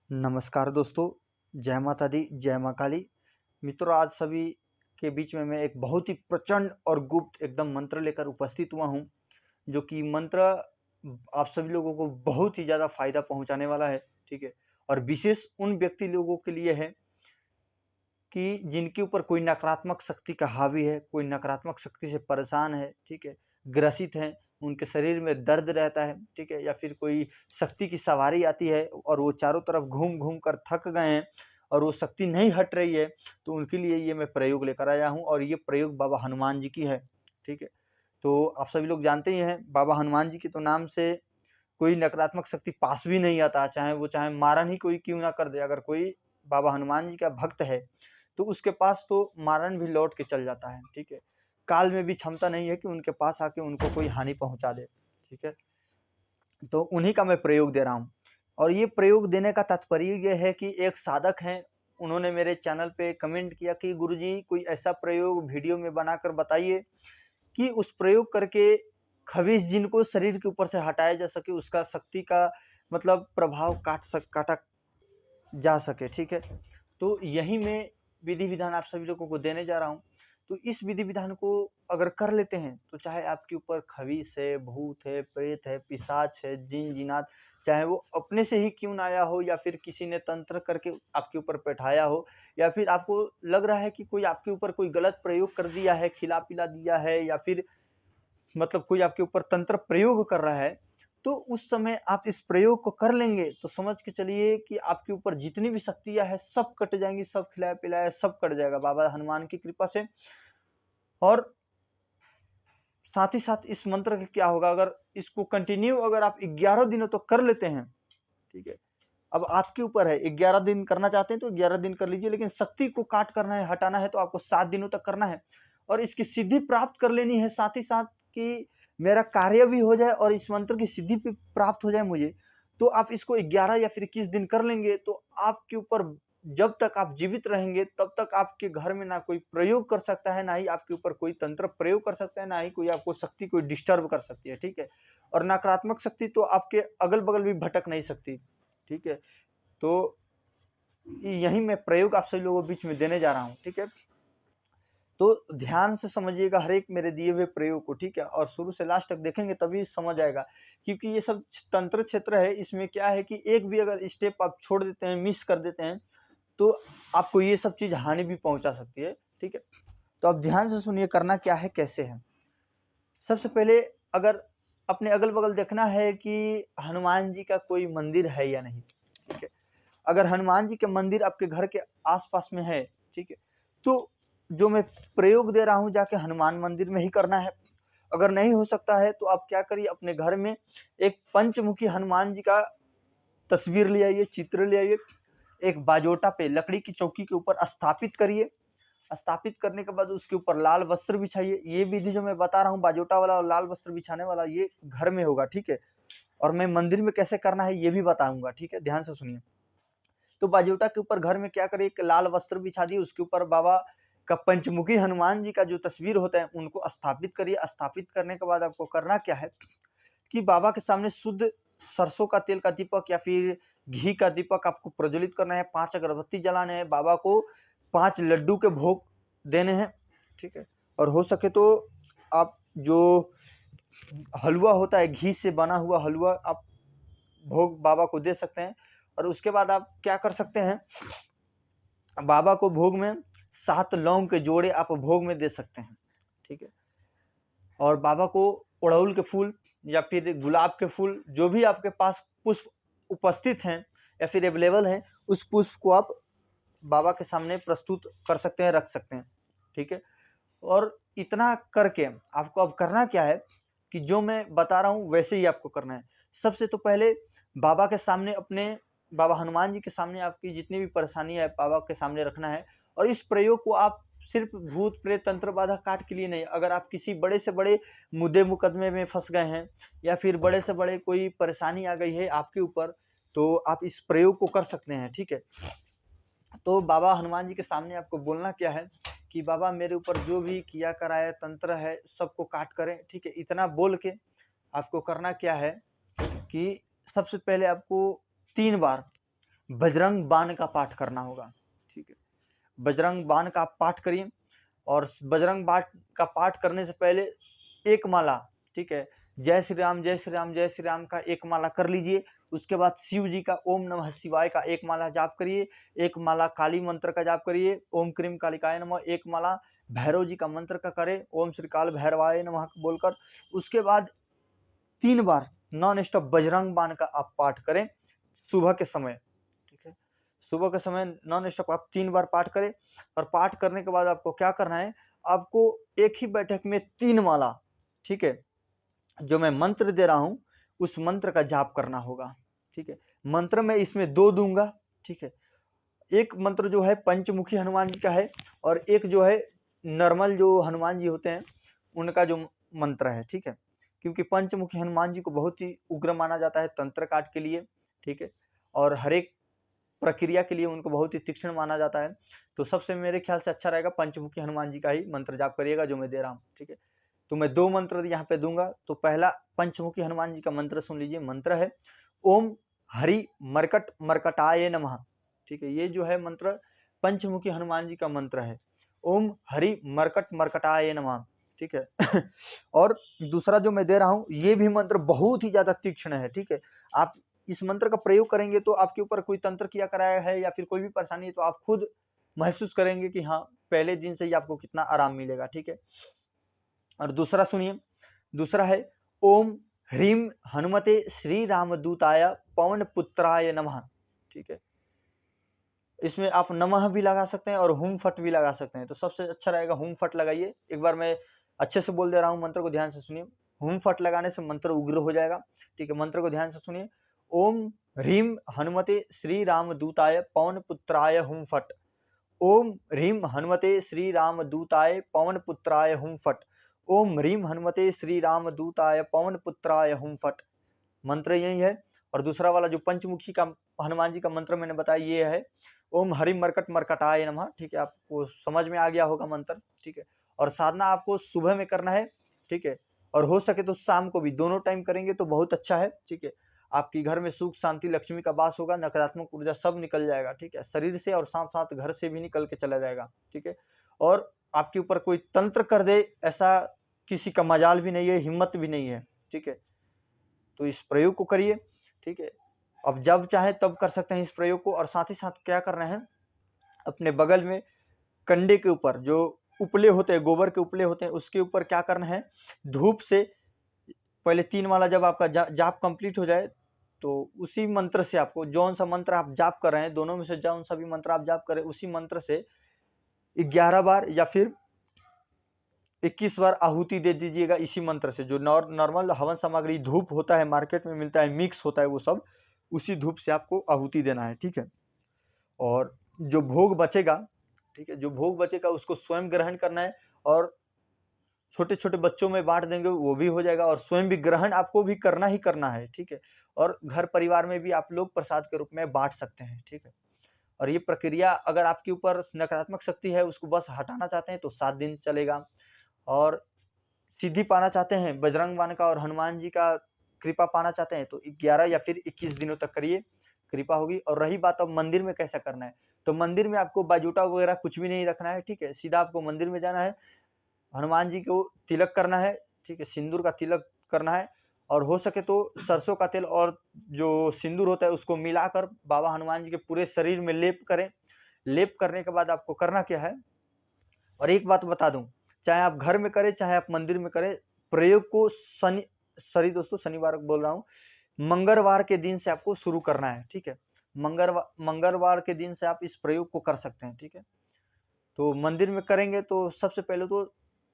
नमस्कार दोस्तों, जय माता दी, जय माँ काली। मित्रों, आज सभी के बीच में मैं एक बहुत ही प्रचंड और गुप्त एकदम मंत्र लेकर उपस्थित हुआ हूँ, जो कि मंत्र आप सभी लोगों को बहुत ही ज़्यादा फायदा पहुँचाने वाला है, ठीक है। और विशेष उन व्यक्ति लोगों के लिए है कि जिनके ऊपर कोई नकारात्मक शक्ति का हावी है, कोई नकारात्मक शक्ति से परेशान है, ठीक है, ग्रसित हैं, उनके शरीर में दर्द रहता है, ठीक है, या फिर कोई शक्ति की सवारी आती है और वो चारों तरफ घूम-घूम कर थक गए हैं और वो शक्ति नहीं हट रही है, तो उनके लिए ये मैं प्रयोग लेकर आया हूँ और ये प्रयोग बाबा हनुमान जी की है, ठीक है। तो आप सभी लोग जानते ही हैं, बाबा हनुमान जी के तो नाम से कोई नकारात्मक शक्ति पास भी नहीं आता, चाहे मारन ही कोई क्यों ना कर दे, अगर कोई बाबा हनुमान जी का भक्त है, तो उसके पास तो मारन भी लौट के चल जाता है, ठीक है। काल में भी क्षमता नहीं है कि उनके पास आके उनको कोई हानि पहुँचा दे, ठीक है। तो उन्हीं का मैं प्रयोग दे रहा हूँ और ये प्रयोग देने का तात्पर्य ये है कि एक साधक हैं, उन्होंने मेरे चैनल पे कमेंट किया कि गुरुजी कोई ऐसा प्रयोग वीडियो में बनाकर बताइए कि उस प्रयोग करके खबीस जिन को शरीर के ऊपर से हटाया जा सके, उसका शक्ति का मतलब प्रभाव काटा जा सके, ठीक है। तो यही मैं विधि विधान आप सभी लोगों को देने जा रहा हूँ। तो इस विधि विधान को अगर कर लेते हैं, तो चाहे आपके ऊपर खबीस है, भूत है, प्रेत है, पिशाच है, जिन जिनात, चाहे वो अपने से ही क्यों ना आया हो या फिर किसी ने तंत्र करके आपके ऊपर बैठाया हो, या फिर आपको लग रहा है कि कोई आपके ऊपर कोई गलत प्रयोग कर दिया है, खिला-पिला दिया है, या फिर मतलब कोई आपके ऊपर तंत्र प्रयोग कर रहा है, तो उस समय आप इस प्रयोग को कर लेंगे तो समझ के चलिए कि आपके ऊपर जितनी भी शक्तियाँ हैं सब कट जाएँगी, सब खिलाया-पिलाया सब कट जाएगा बाबा हनुमान की कृपा से। और साथ ही साथ इस मंत्र का क्या होगा, अगर इसको कंटिन्यू अगर आप 11 दिनों तक कर लेते हैं, ठीक है। अब आपके ऊपर है, 11 दिन करना चाहते हैं तो 11 दिन कर लीजिए, लेकिन शक्ति को काट करना है, हटाना है, तो आपको 7 दिनों तक करना है और इसकी सिद्धि प्राप्त कर लेनी है, साथ ही साथ कि मेरा कार्य भी हो जाए और इस मंत्र की सिद्धि भी प्राप्त हो जाए मुझे। तो आप इसको 11 या फिर 21 दिन कर लेंगे तो आपके ऊपर जब तक आप जीवित रहेंगे तब तक आपके घर में ना कोई प्रयोग कर सकता है, ना ही आपके ऊपर कोई तंत्र प्रयोग कर सकता है, ना ही कोई आपको शक्ति कोई डिस्टर्ब कर सकती है, ठीक है। और नकारात्मक शक्ति तो आपके अगल-बगल भी भटक नहीं सकती, ठीक है। तो यही मैं प्रयोग आप सभी लोगों के बीच में देने जा रहा हूँ, ठीक है। तो ध्यान से समझिएगा हर एक मेरे दिए हुए प्रयोग को, ठीक है, और शुरू से लास्ट तक देखेंगे तभी समझ आएगा, क्योंकि ये सब तंत्र क्षेत्र है, इसमें क्या है कि एक भी अगर स्टेप आप छोड़ देते हैं, मिस कर देते हैं, तो आपको ये सब चीज़ हानि भी पहुंचा सकती है, ठीक है। तो आप ध्यान से सुनिए करना क्या है, कैसे है। सबसे पहले अगर अपने अगल-बगल देखना है कि हनुमान जी का कोई मंदिर है या नहीं, ठीक है। अगर हनुमान जी के मंदिर आपके घर के आस-पास में है, ठीक है, तो जो मैं प्रयोग दे रहा हूँ जाके हनुमान मंदिर में ही करना है। अगर नहीं हो सकता है तो आप क्या करिए, अपने घर में एक पंचमुखी हनुमान जी का तस्वीर ले आइए, चित्र ले आइए, एक बाजोटा पे लकड़ी की चौकी के ऊपर स्थापित करिए। स्थापित करने के बाद उसके ऊपर लाल वस्त्र बिछाइए। ये विधि जो मैं बता रहा हूँ बाजोटा वाला और लाल वस्त्र बिछाने वाला, ये घर में होगा, ठीक है। और मैं मंदिर में कैसे करना है ये भी बताऊंगा, ठीक है, ध्यान से सुनिए। तो बाजोटा के ऊपर घर में क्या करिए, एक लाल वस्त्र बिछा दिए, उसके ऊपर बाबा का पंचमुखी हनुमान जी का जो तस्वीर होता है उनको स्थापित करिए। स्थापित करने के बाद आपको करना क्या है कि बाबा के सामने शुद्ध सरसों का तेल का दीपक या फिर घी का दीपक आपको प्रज्वलित करना है, 5 अगरबत्ती जलाने हैं, बाबा को 5 लड्डू के भोग देने हैं, ठीक है। और हो सके तो आप जो हलवा होता है, घी से बना हुआ हलवा, आप भोग बाबा को दे सकते हैं। और उसके बाद आप क्या कर सकते हैं, बाबा को भोग में 7 लौंग के जोड़े आप भोग में दे सकते हैं, ठीक है। और बाबा को अड़हुल के फूल या फिर गुलाब के फूल, जो भी आपके पास पुष्प उपस्थित हैं या फिर अवेलेबल हैं, उस पुष्प को आप बाबा के सामने प्रस्तुत कर सकते हैं, रख सकते हैं, ठीक है। और इतना करके आपको अब करना क्या है कि जो मैं बता रहा हूँ वैसे ही आपको करना है। सबसे तो पहले बाबा के सामने, अपने बाबा हनुमान जी के सामने आपकी जितनी भी परेशानी है बाबा के सामने रखना है। और इस प्रयोग को आप सिर्फ भूत प्रेत तंत्र बाधा काट के लिए नहीं, अगर आप किसी बड़े से बड़े मुद्दे मुकदमे में फंस गए हैं या फिर बड़े से बड़े कोई परेशानी आ गई है आपके ऊपर, तो आप इस प्रयोग को कर सकते हैं, ठीक है। तो बाबा हनुमान जी के सामने आपको बोलना क्या है कि बाबा मेरे ऊपर जो भी किया कराया तंत्र है सबको काट करें, ठीक है। इतना बोल के आपको करना क्या है कि सबसे पहले आपको 3 बार बजरंग बाण का पाठ करना होगा। ठीक है, बजरंग बाण का पाठ करिए। और बजरंग बाण का पाठ करने से पहले एक माला, ठीक है, जय श्री राम जय श्री राम जय श्री राम का एक माला कर लीजिए। उसके बाद शिव जी का ओम नमः शिवाय का एक माला जाप करिए। एक माला काली मंत्र का जाप करिए, ओम क्रीम कालिकाय नमः। एक माला भैरव जी का मंत्र का करें, ओम श्री काल भैरवाय नमः बोलकर। उसके बाद 3 बार नॉन स्टॉप बजरंग बाण का आप पाठ करें सुबह के समय। ठीक है, सुबह के समय नॉन स्टॉप आप 3 बार पाठ करें। और पाठ करने के बाद आपको क्या करना है, आपको एक ही बैठक में 3 माला, ठीक है, जो मैं मंत्र दे रहा हूं उस मंत्र का जाप करना होगा। ठीक है, मंत्र मैं इसमें 2 दूंगा। ठीक है, एक मंत्र जो है पंचमुखी हनुमान जी का है, और एक जो है नॉर्मल जो हनुमान जी होते हैं उनका जो मंत्र है। ठीक है, क्योंकि पंचमुखी हनुमान जी को बहुत ही उग्र माना जाता है तंत्र काट के लिए। ठीक है, और हर एक प्रक्रिया के लिए उनको बहुत ही तीक्ष्ण माना जाता है। तो सबसे मेरे ख्याल से अच्छा रहेगा पंचमुखी हनुमान जी का ही मंत्र जाप करिएगा जो मैं दे रहा हूँ। ठीक है, तो मैं 2 मंत्र यहाँ पे दूंगा। तो पहला पंचमुखी हनुमान जी का मंत्र सुन लीजिए। मंत्र है ओम हरि मरकट मरकटाय नमः। ठीक है, ये जो है मंत्र पंचमुखी हनुमान जी का मंत्र है, ओम हरि मरकट मरकटाय नमः। ठीक है और दूसरा जो मैं दे रहा हूँ ये भी मंत्र बहुत ही ज्यादा तीक्ष्ण है। ठीक है, आप इस मंत्र का प्रयोग करेंगे तो आपके ऊपर कोई तंत्र किया कराया है या फिर कोई भी परेशानी है तो आप खुद महसूस करेंगे कि हाँ पहले दिन से ही आपको कितना आराम मिलेगा। ठीक है, और दूसरा सुनिए, दूसरा है ओम ह्रीम हनुमते श्री रामदूताय पवन पुत्राय नमः। ठीक है, इसमें आप नमः भी लगा सकते हैं और हुम फट भी लगा सकते हैं। तो सबसे अच्छा रहेगा हुम फट लगाइए। एक बार मैं अच्छे से बोल दे रहा हूँ, मंत्र को ध्यान से सुनिए। हुम फट लगाने से मंत्र उग्र हो जाएगा। ठीक है, मंत्र को ध्यान से सुनिए। ओम ह्रीम हनुमते श्री रामदूताय पवन पुत्राय हुम फट। ओम ह्रीम हनुमते श्री रामदूताय पवन पुत्राय हुम फट। ओम ह्रीम हनुमते श्री रामदूताय पवन पुत्राय हुम फट। मंत्र यही है। और दूसरा वाला जो पंचमुखी का हनुमान जी का मंत्र मैंने बताया ये है ओम हरि मरकट मरकटाय नमः। ठीक है, आपको समझ में आ गया होगा मंत्र। ठीक है, और साधना आपको सुबह में करना है। ठीक है, और हो सके तो शाम को भी, दोनों टाइम करेंगे तो बहुत अच्छा है। ठीक है, आपकी घर में सुख शांति लक्ष्मी का वास होगा, नकारात्मक ऊर्जा सब निकल जाएगा। ठीक है, शरीर से और साथ साथ घर से भी निकल के चला जाएगा। ठीक है, और आपके ऊपर कोई तंत्र कर दे ऐसा किसी का मजाल भी नहीं है, हिम्मत भी नहीं है। ठीक है, तो इस प्रयोग को करिए। ठीक है, अब जब चाहे तब कर सकते हैं इस प्रयोग को। और साथ ही साथ क्या करना है, अपने बगल में कंडे के ऊपर जो उपले होते हैं, गोबर के उपले होते हैं, उसके ऊपर क्या करना है, धूप से पहले 3 माला जब आपका जाप कंप्लीट हो जाए तो उसी मंत्र से आपको, जौन सा मंत्र आप जाप कर रहे हैं, दोनों में से जौन सा भी मंत्र आप जाप करें उसी मंत्र से 11 बार या फिर 21 बार आहुति दे दीजिएगा इसी मंत्र से। जो नॉर्मल हवन सामग्री धूप होता है मार्केट में मिलता है, मिक्स होता है वो सब, उसी धूप से आपको आहुति देना है। ठीक है, और जो भोग बचेगा, ठीक है, जो भोग बचेगा उसको स्वयं ग्रहण करना है। और छोटे छोटे बच्चों में बांट देंगे वो भी हो जाएगा, और स्वयं भी ग्रहण आपको भी करना ही करना है। ठीक है, और घर परिवार में भी आप लोग प्रसाद के रूप में बांट सकते हैं। ठीक है, और ये प्रक्रिया अगर आपके ऊपर नकारात्मक शक्ति है उसको बस हटाना चाहते हैं तो 7 दिन चलेगा। और सिद्धि पाना चाहते हैं बजरंग बाण का और हनुमान जी का कृपा पाना चाहते हैं तो 11 या फिर 21 दिनों तक करिए, कृपा होगी। और रही बात अब मंदिर में कैसा करना है, तो मंदिर में आपको बाजूटा वगैरह कुछ भी नहीं रखना है। ठीक है, सीधा आपको मंदिर में जाना है, हनुमान जी को तिलक करना है। ठीक है, सिंदूर का तिलक करना है, और हो सके तो सरसों का तेल और जो सिंदूर होता है उसको मिलाकर बाबा हनुमान जी के पूरे शरीर में लेप करें। लेप करने के बाद आपको करना क्या है, और एक बात बता दूं, चाहे आप घर में करें चाहे आप मंदिर में करें, प्रयोग को सॉरी दोस्तों शनिवार को बोल रहा हूँ, मंगलवार के दिन से आपको शुरू करना है। ठीक है, मंगलवार के दिन से आप इस प्रयोग को कर सकते हैं। ठीक है, तो मंदिर में करेंगे तो सबसे पहले तो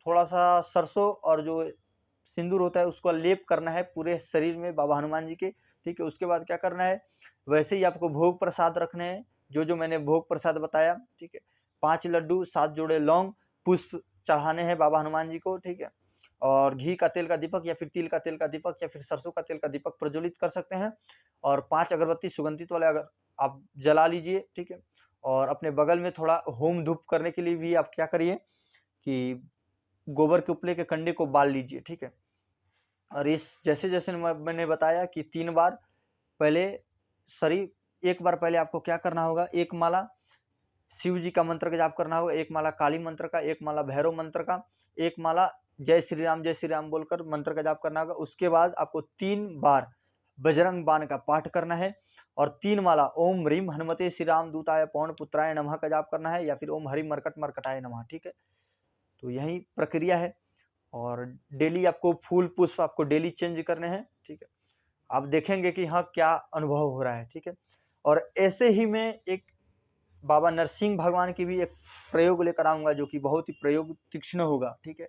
थोड़ा सा सरसों और जो सिंदूर होता है उसको लेप करना है पूरे शरीर में बाबा हनुमान जी के। ठीक है, उसके बाद क्या करना है, वैसे ही आपको भोग प्रसाद रखने हैं जो जो मैंने भोग प्रसाद बताया। ठीक है, 5 लड्डू, 7 जोड़े लौंग, पुष्प चढ़ाने हैं बाबा हनुमान जी को। ठीक है, और घी का तेल का दीपक या फिर तिल का तेल का दीपक या फिर सरसों का तेल का दीपक प्रज्वलित कर सकते हैं। और 5 अगरबत्ती सुगंधित वाले अगर आप जला लीजिए। ठीक है, और अपने बगल में थोड़ा होम धूप करने के लिए भी आप क्या करिए कि गोबर के उपले के कंडे को बाल लीजिए। ठीक है, और इस जैसे जैसे मैंने बताया कि 3 बार पहले शरीर एक बार पहले आपको क्या करना होगा, एक माला शिव जी का मंत्र का जाप करना होगा, एक माला काली मंत्र का, एक माला भैरव मंत्र का, एक माला जय श्री राम बोलकर मंत्र का जाप करना होगा। उसके बाद आपको 3 बार बजरंग बाण का पाठ करना है और 3 माला ओम ह्रीम हनुमते श्री राम दूताय पवन पुत्राय नमः का जाप करना है, या फिर ओम हरि मरकट मरकटाय नमः। ठीक है, तो यही प्रक्रिया है और डेली आपको फूल पुष्प आपको डेली चेंज करने हैं। ठीक है, आप देखेंगे कि हाँ क्या अनुभव हो रहा है। ठीक है, और ऐसे ही मैं एक बाबा नरसिंह भगवान की भी एक प्रयोग लेकर आऊंगा जो कि बहुत ही प्रयोग तीक्ष्ण होगा। ठीक है,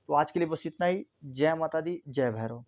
तो आज के लिए बस इतना ही। जय माता दी, जय भैरव।